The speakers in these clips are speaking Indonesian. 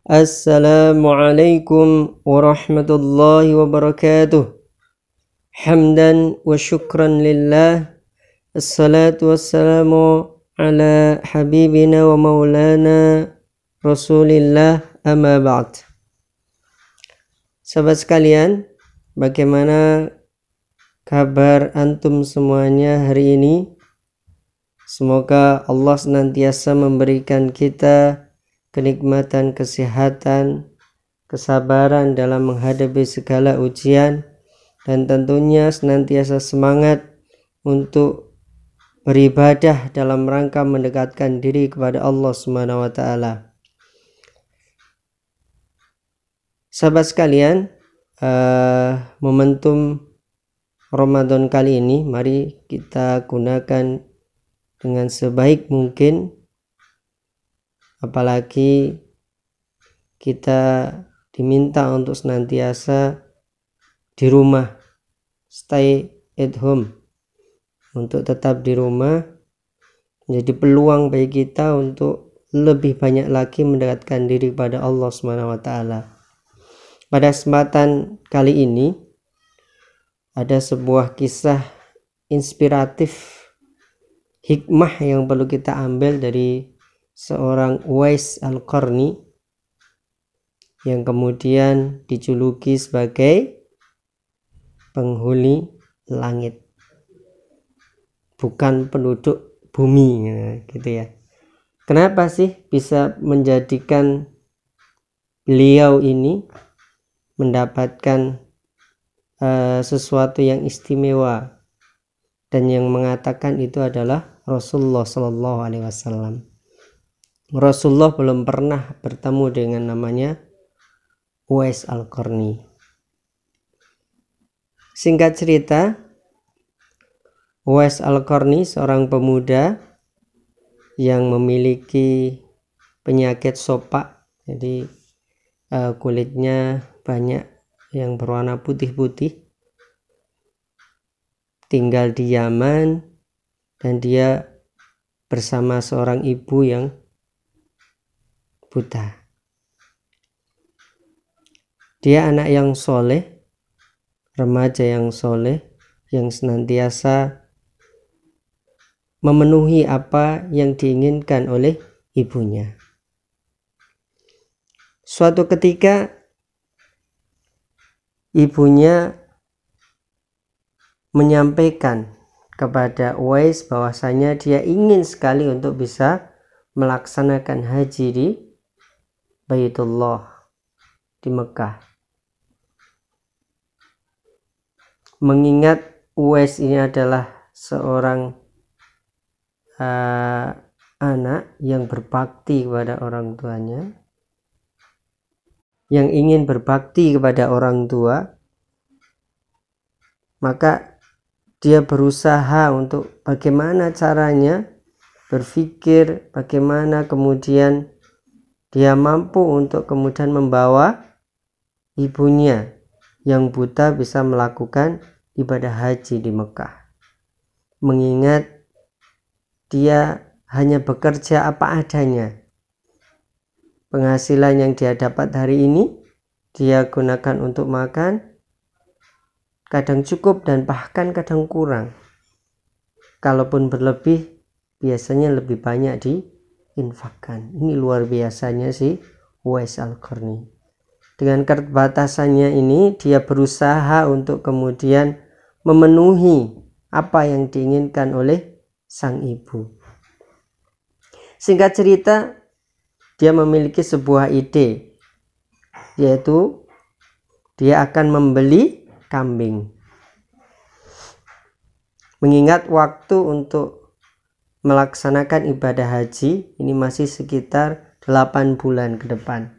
Assalamualaikum warahmatullahi wabarakatuh. Hamdan wa syukran lillah. Assalatu wassalamu ala habibina wa maulana Rasulillah, amma ba'd. Sahabat sekalian, bagaimana kabar antum semuanya hari ini? Semoga Allah senantiasa memberikan kita kenikmatan, kesehatan, kesabaran dalam menghadapi segala ujian, dan tentunya senantiasa semangat untuk beribadah dalam rangka mendekatkan diri kepada Allah Subhanahu wa taala. Sahabat sekalian, momentum Ramadan kali ini mari kita gunakan dengan sebaik mungkin, apalagi kita diminta untuk senantiasa di rumah, stay at home, untuk tetap di rumah menjadi peluang bagi kita untuk lebih banyak lagi mendekatkan diri kepada Allah Subhanahu wa taala. Pada kesempatan kali ini ada sebuah kisah inspiratif, hikmah yang perlu kita ambil dari seorang Uwais Al-Qarni yang kemudian dijuluki sebagai penghuni langit, bukan penduduk bumi, gitu ya. Kenapa sih bisa menjadikan beliau ini mendapatkan sesuatu yang istimewa, dan yang mengatakan itu adalah Rasulullah Shallallahu Alaihi Wasallam. Rasulullah belum pernah bertemu dengan namanya Uwais Al-Qarni. Singkat cerita, Uwais Al-Qarni seorang pemuda yang memiliki penyakit sopak, jadi kulitnya banyak yang berwarna putih-putih, tinggal di Yaman, dan dia bersama seorang ibu yang buta. Dia anak yang soleh, remaja yang soleh, yang senantiasa memenuhi apa yang diinginkan oleh ibunya. Suatu ketika ibunya menyampaikan kepada Uwais bahwasanya dia ingin sekali untuk bisa melaksanakan haji di Baitullah di Mekah. Mengingat Uwais ini adalah seorang anak yang berbakti kepada orang tuanya, yang ingin berbakti kepada orang tua, maka dia berusaha untuk bagaimana caranya, berpikir bagaimana kemudian dia mampu untuk kemudian membawa ibunya yang buta bisa melakukan ibadah haji di Mekah. Mengingat dia hanya bekerja apa adanya. Penghasilan yang dia dapat hari ini dia gunakan untuk makan, kadang cukup dan bahkan kadang kurang. Kalaupun berlebih, biasanya lebih banyak diinfakkan. Ini luar biasanya si Uwais Al-Qarni. Dengan keterbatasannya ini, dia berusaha untuk kemudian memenuhi apa yang diinginkan oleh sang ibu. Singkat cerita, dia memiliki sebuah ide, yaitu dia akan membeli kambing. Mengingat waktu untuk melaksanakan ibadah haji ini masih sekitar 8 bulan ke depan.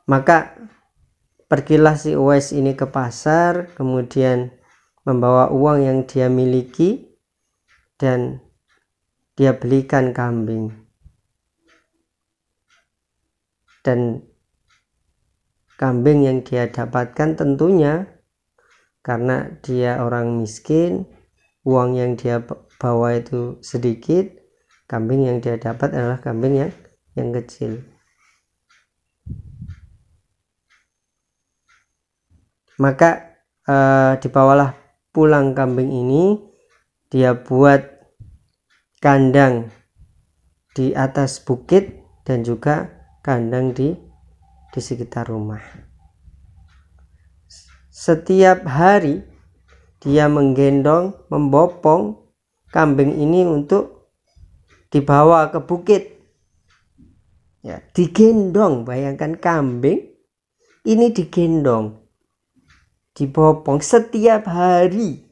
Maka pergilah si Uwais ini ke pasar, kemudian membawa uang yang dia miliki dan dia belikan kambing. Dan kambing yang dia dapatkan tentunya karena dia orang miskin, uang yang dia bawa itu sedikit, kambing yang dia dapat adalah kambing yang kecil. Maka dibawalah pulang kambing ini, dia buat kandang di atas bukit dan juga kandang di sekitar rumah. Setiap hari dia menggendong, membopong kambing ini untuk dibawa ke bukit. Ya, digendong, bayangkan kambing ini digendong, dibopong setiap hari.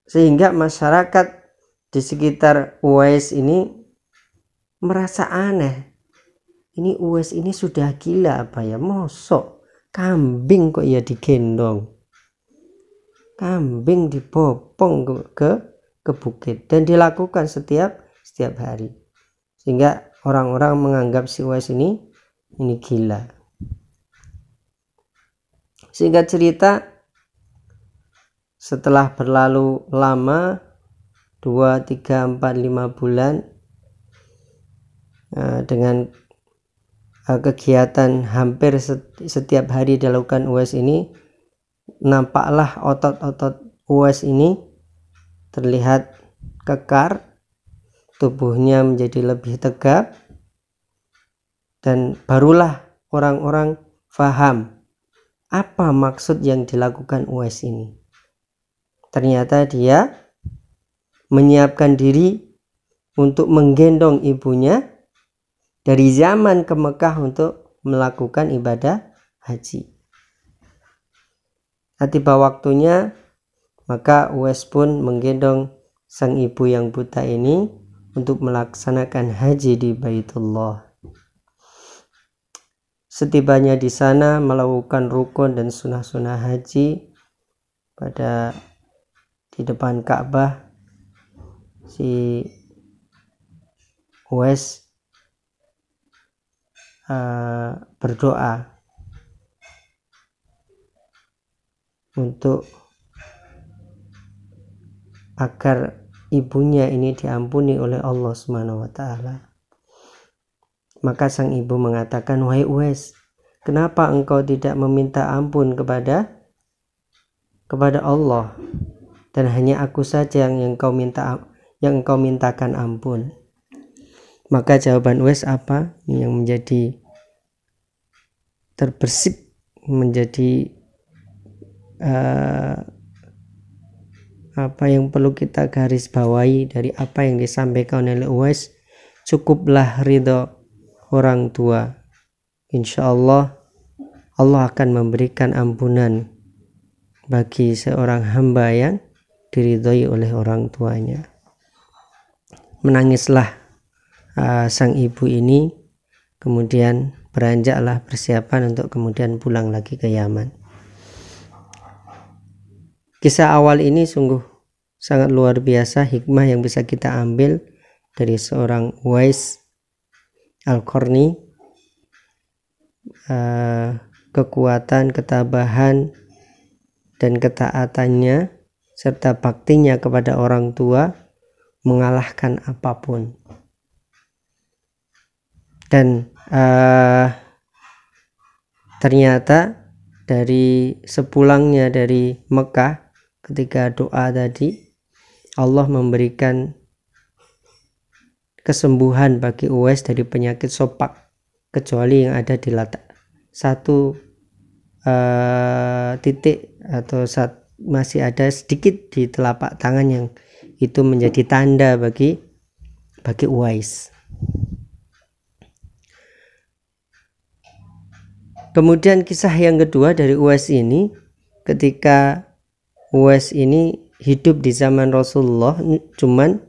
Sehingga masyarakat di sekitar Uwais ini merasa aneh. Ini Uwais ini sudah gila apa ya? Mosok kambing kok ya digendong? Kambing dibopong ke bukit, dan dilakukan setiap hari, sehingga orang-orang menganggap si Uwais ini gila. Singkat cerita, setelah berlalu lama 2, 3, 4, 5 bulan dengan kegiatan hampir setiap hari dilakukan Uwais ini, nampaklah otot-otot Uwais ini terlihat kekar, tubuhnya menjadi lebih tegap, dan barulah orang-orang paham apa maksud yang dilakukan Uwais ini. Ternyata dia menyiapkan diri untuk menggendong ibunya dari zaman ke Mekah untuk melakukan ibadah haji. Tiba waktunya, maka Uwais pun menggendong sang ibu yang buta ini untuk melaksanakan haji di Baitullah. Setibanya di sana melakukan rukun dan sunnah-sunnah haji di depan Ka'bah, si Uwais berdoa untuk agar ibunya ini diampuni oleh Allah Subhanahu wa taala. Maka sang ibu mengatakan, "Wahai Uwais, kenapa engkau tidak meminta ampun kepada Allah, dan hanya aku saja yang engkau mintakan ampun?" Maka jawaban Uwais apa yang menjadi terbersih, menjadi apa yang perlu kita garis bawahi dari apa yang disampaikan oleh Uwais, cukuplah ridho orang tua. Insya Allah akan memberikan ampunan bagi seorang hamba yang diridhoi oleh orang tuanya. Menangislah sang ibu ini, kemudian beranjaklah persiapan untuk kemudian pulang lagi ke Yaman. Kisah awal ini sungguh sangat luar biasa, hikmah yang bisa kita ambil dari seorang Uwais Al-Qarni, kekuatan, ketabahan, dan ketaatannya serta baktinya kepada orang tua mengalahkan apapun. Dan ternyata dari sepulangnya dari Mekah, ketika doa tadi, Allah memberikan kesembuhan bagi Uwais dari penyakit sopak, kecuali yang ada di satu titik atau masih ada sedikit di telapak tangan, yang itu menjadi tanda bagi Uwais. Kemudian kisah yang kedua dari Uwais ini, ketika Uwais ini hidup di zaman Rasulullah, cuman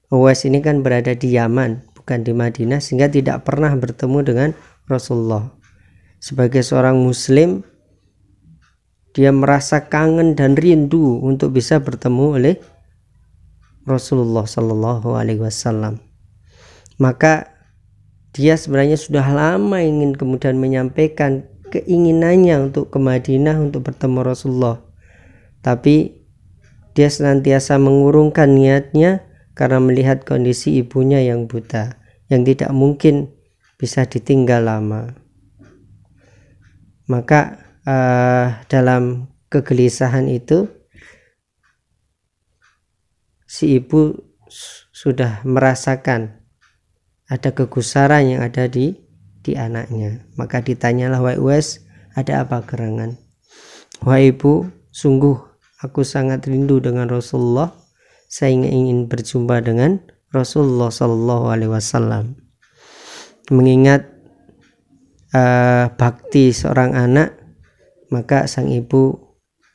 Uwais ini kan berada di Yaman, bukan di Madinah, sehingga tidak pernah bertemu dengan Rasulullah. Sebagai seorang muslim, dia merasa kangen dan rindu untuk bisa bertemu oleh Rasulullah Sallallahu Alaihi Wasallam. Maka dia sebenarnya sudah lama ingin kemudian menyampaikan keinginannya untuk ke Madinah untuk bertemu Rasulullah, tapi dia senantiasa mengurungkan niatnya karena melihat kondisi ibunya yang buta, yang tidak mungkin bisa ditinggal lama. Maka dalam kegelisahan itu si ibu sudah merasakan ada kegusaran yang ada di anaknya. Maka ditanyalah, wahai Uwais, ada apa gerangan? Wahai ibu, sungguh aku sangat rindu dengan Rasulullah. Saya ingin berjumpa dengan Rasulullah Shallallahu Alaihi Wasallam. Mengingat bakti seorang anak, maka sang ibu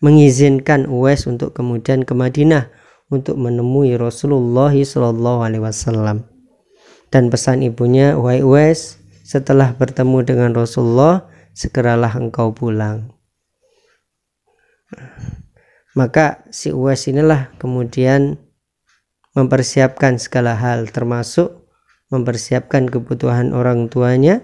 mengizinkan Uwais untuk kemudian ke Madinah untuk menemui Rasulullah Shallallahu Alaihi Wasallam. Dan pesan ibunya, wahai Uwais, setelah bertemu dengan Rasulullah, segeralah engkau pulang. Maka si Uwais inilah kemudian mempersiapkan segala hal, termasuk mempersiapkan kebutuhan orang tuanya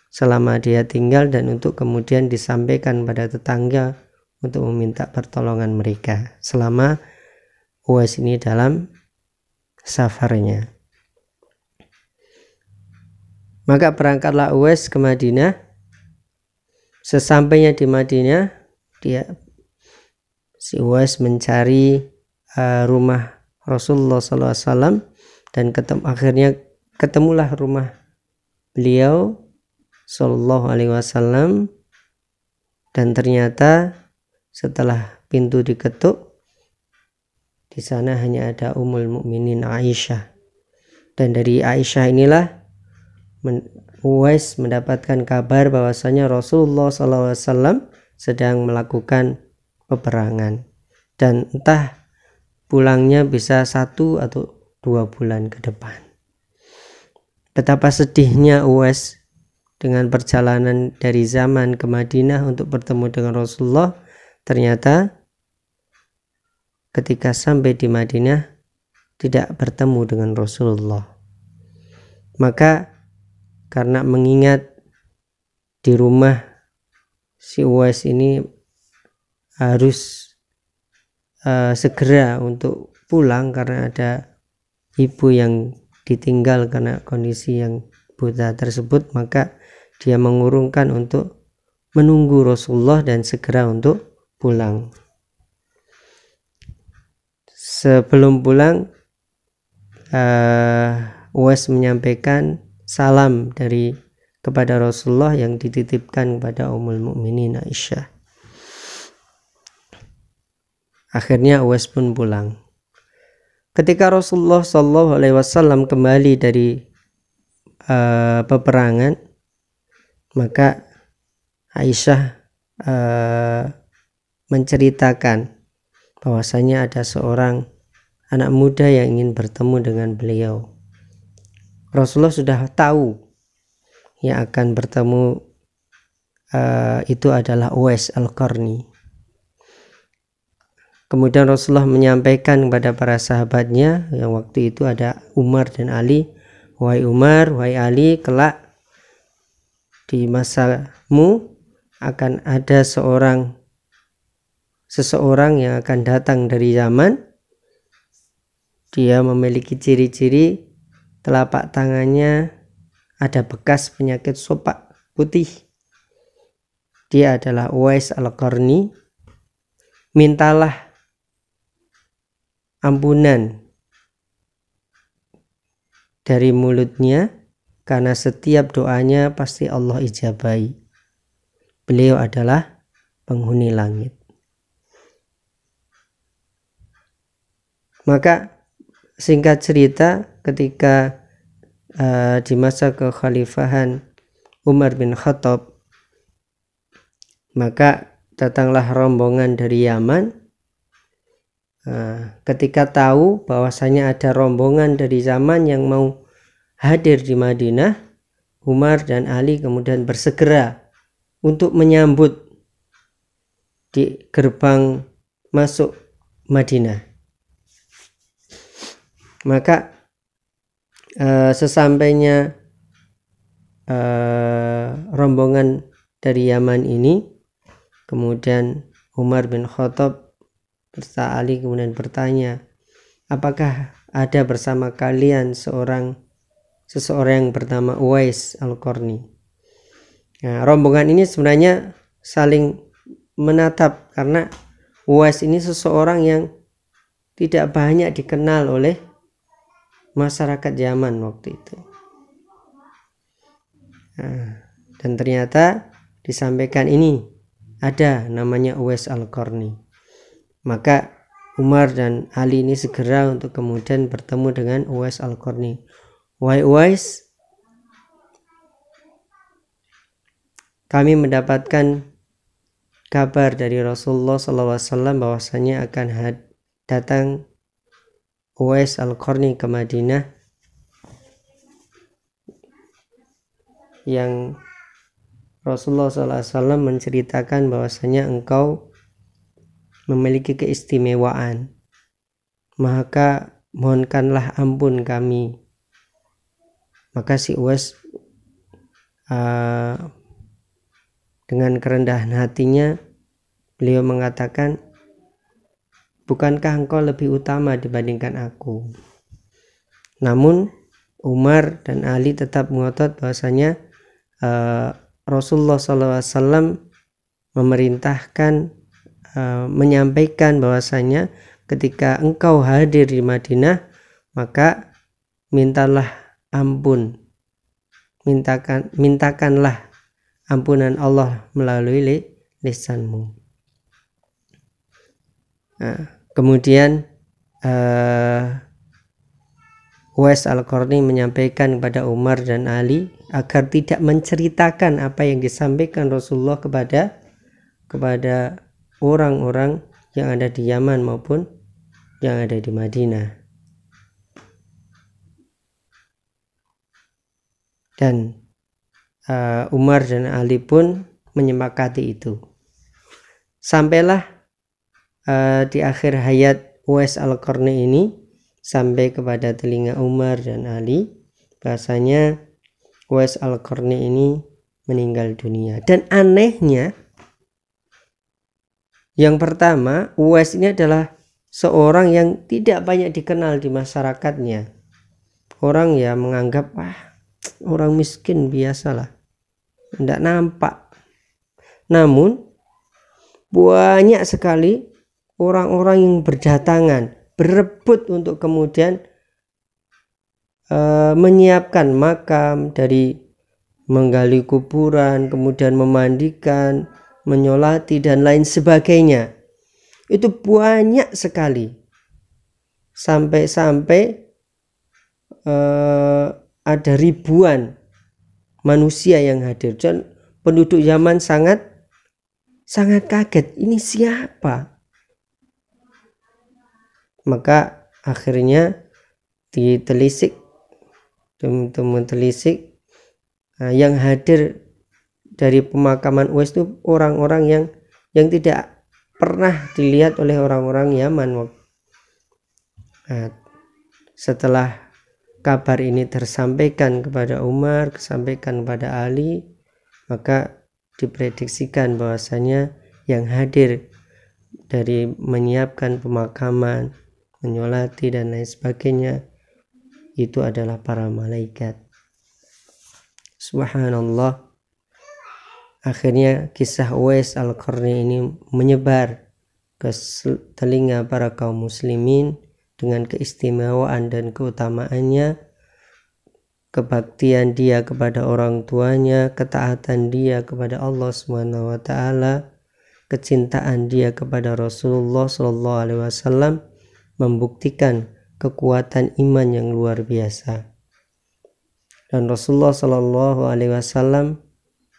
selama dia tinggal, dan untuk kemudian disampaikan pada tetangga untuk meminta pertolongan mereka selama Uwais ini dalam safarnya. Maka berangkatlah Uwais ke Madinah. Sesampainya di Madinah, si Uwais mencari rumah Rasulullah SAW, dan akhirnya ketemulah rumah beliau Sallallahu Alaihi Wasallam. Dan ternyata setelah pintu diketuk, di sana hanya ada Ummul Mukminin Aisyah. Dan dari Aisyah inilah Uwais mendapatkan kabar bahwasanya Rasulullah SAW sedang melakukan peperangan, dan entah pulangnya bisa 1 atau 2 bulan ke depan. Betapa sedihnya Uwais dengan perjalanan dari zaman ke Madinah untuk bertemu dengan Rasulullah. Ternyata ketika sampai di Madinah tidak bertemu dengan Rasulullah. Maka karena mengingat di rumah si Uwais ini harus segera untuk pulang karena ada ibu yang ditinggal karena kondisi yang buta tersebut, maka dia mengurungkan untuk menunggu Rasulullah dan segera untuk pulang. Sebelum pulang, Uwais menyampaikan salam kepada Rasulullah yang dititipkan kepada Ummul Mukminin Aisyah. Akhirnya Uwais pun pulang. Ketika Rasulullah Shallallahu Alaihi Wasallam kembali dari peperangan, maka Aisyah menceritakan bahwasanya ada seorang anak muda yang ingin bertemu dengan beliau. Rasulullah sudah tahu yang akan bertemu itu adalah Uwais Al-Qarni. Kemudian Rasulullah menyampaikan kepada para sahabatnya, yang waktu itu ada Umar dan Ali, wahai Umar, wahai Ali, kelak di masamu akan ada seseorang yang akan datang dari Yaman. Dia memiliki ciri-ciri telapak tangannya ada bekas penyakit sopak putih. Dia adalah Uwais Al-Qarni. Mintalah ampunan dari mulutnya, karena setiap doanya pasti Allah ijabahi. Beliau adalah penghuni langit. Maka singkat cerita, ketika di masa kekhalifahan Umar bin Khattab, maka datanglah rombongan dari Yaman. Ketika tahu bahwasanya ada rombongan dari Yaman yang mau hadir di Madinah, Umar dan Ali kemudian bersegera untuk menyambut di gerbang masuk Madinah. Maka sesampainya rombongan dari Yaman ini, kemudian Umar bin Khattab serta Ali kemudian bertanya, apakah ada bersama kalian seseorang yang bernama Uwais Al-Qarni? Nah, rombongan ini sebenarnya saling menatap, karena Uwais ini seseorang yang tidak banyak dikenal oleh masyarakat Yaman waktu itu. Dan ternyata disampaikan ini ada namanya Uwais Al-Qarni. Maka Umar dan Ali ini segera untuk kemudian bertemu dengan Uwais Al-Qarni. Wahai Uwais, kami mendapatkan kabar dari Rasulullah SAW bahwasanya akan datang Uwais Al-Qarni ke Madinah, yang Rasulullah SAW menceritakan bahwasanya engkau memiliki keistimewaan, maka mohonkanlah ampun kami. Maka si Uwais dengan kerendahan hatinya beliau mengatakan, bukankah engkau lebih utama dibandingkan aku? Namun Umar dan Ali tetap ngotot bahwasanya Rasulullah SAW memerintahkan, menyampaikan bahwasanya ketika engkau hadir di Madinah, maka mintalah ampun, mintakanlah ampunan Allah melalui lisanmu. Kemudian Uwais Al-Qarni menyampaikan kepada Umar dan Ali agar tidak menceritakan apa yang disampaikan Rasulullah kepada orang-orang yang ada di Yaman maupun yang ada di Madinah. Dan Umar dan Ali pun menyepakati itu. Sampailah di akhir hayat Uwais Al-Qarni ini sampai kepada telinga Umar dan Ali bahasanya Uwais Al-Qarni ini meninggal dunia. Dan anehnya, yang pertama, Uwais ini adalah seorang yang tidak banyak dikenal di masyarakatnya. Orang ya menganggap orang miskin biasalah, tidak nampak. Namun banyak sekali orang-orang yang berdatangan, berebut untuk kemudian menyiapkan makam, dari menggali kuburan, kemudian memandikan, menyolati dan lain sebagainya. Itu banyak sekali, sampai ada ribuan manusia yang hadir. Dan penduduk Yaman sangat kaget, ini siapa? Maka akhirnya ditelisik, teman-teman telisik, yang hadir dari pemakaman Uwais itu orang-orang yang tidak pernah dilihat oleh orang-orang Yaman. Setelah kabar ini tersampaikan kepada Umar, tersampaikan kepada Ali, maka diprediksikan bahwasanya yang hadir dari menyiapkan pemakaman, menyolati dan lain sebagainya itu adalah para malaikat. Subhanallah. Akhirnya kisah Uwais Al-Qarni ini menyebar ke telinga para kaum muslimin dengan keistimewaan dan keutamaannya, kebaktian dia kepada orang tuanya, ketaatan dia kepada Allah Subhanahu wa taala, kecintaan dia kepada Rasulullah sallallahu alaihi wasallam membuktikan kekuatan iman yang luar biasa. Dan Rasulullah sallallahu alaihi wasallam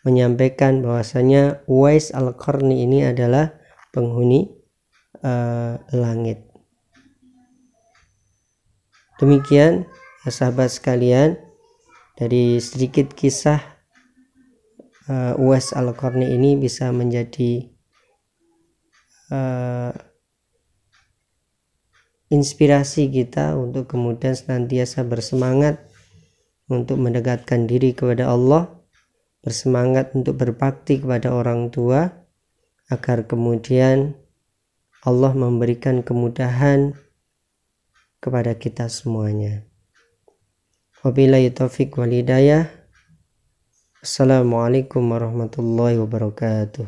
menyampaikan bahwasanya Uwais Al-Qarni ini adalah penghuni langit. Demikian sahabat sekalian, dari sedikit kisah Uwais Al-Qarni ini bisa menjadi inspirasi kita untuk kemudian senantiasa bersemangat untuk mendekatkan diri kepada Allah, bersemangat untuk berbakti kepada orang tua, agar kemudian Allah memberikan kemudahan kepada kita semuanya. Wabillahi taufiq wal hidayah. Assalamualaikum warahmatullahi wabarakatuh.